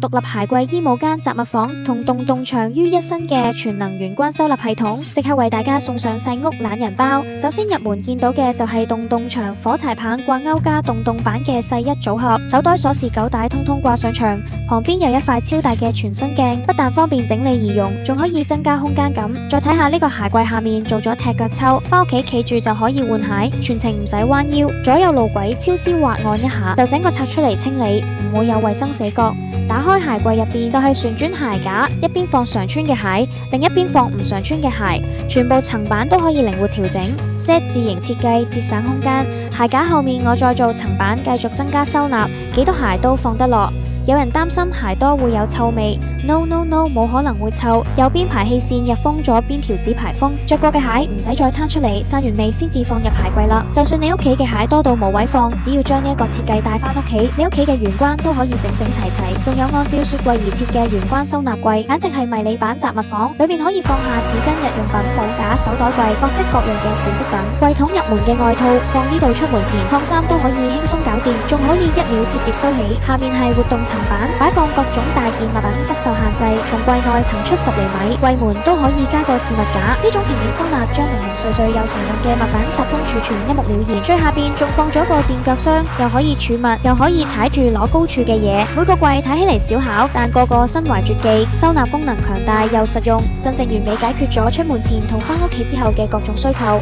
獨立鞋櫃、衣帽間、雜物房同洞洞牆於一身嘅全能玄關收納系統，即刻為大家送上細屋懶人包。首先入門見到嘅就係洞洞牆火柴棒掛鈎加洞洞板嘅細一組合，手袋、鎖匙、狗帶通通掛上牆，旁邊有一塊超大嘅全身鏡，不但方便整理易用，仲可以增加空間感。再睇下呢個鞋櫃下面做咗踢腳抽，翻屋企企住就可以換鞋，全程唔使彎腰，左右路軌超絲滑按一下就整個拆出嚟清理，唔會有衛生死角。打開鞋櫃入邊就係旋轉鞋架，一邊放常穿嘅鞋，另一邊放唔常穿嘅鞋，全部層板都可以靈活調整，set 字形設計節省空間。鞋架後面我再做層板，繼續增加收納，幾多鞋都放得落。有人擔心鞋多會有臭味 ，no， 冇可能會臭。右邊排氣扇入封，左邊條子排風，着過嘅鞋唔使再攤出嚟，散完味先至放入鞋櫃啦。就算你屋企嘅鞋多到冇位放，只要將呢一個設計帶翻屋企，你屋企嘅玄關都可以整整齊齊。仲有按照雪櫃而設嘅玄關收納櫃，簡直係迷你版雜物房，裏面可以放下紙巾、日用品、帽架、手袋櫃，各式各樣嘅小飾品。櫃桶入門嘅外套放呢度，出門前燙衫都可以輕鬆搞掂，仲可以1秒摺疊收起。下面係活動層板，擺放各種大件物品不受限制，從櫃內騰出10厘米，櫃門都可以加個置物架。呢種平面收納將零零碎碎又常用嘅物品集中儲存，一目了然。最下邊仲放咗個墊腳箱，又可以儲物，又可以踩住攞高處嘅嘢。每個櫃睇起嚟小巧，但個個身懷絕技，收納功能強大又實用，真正完美解決咗出門前同翻屋企之後嘅各種需求。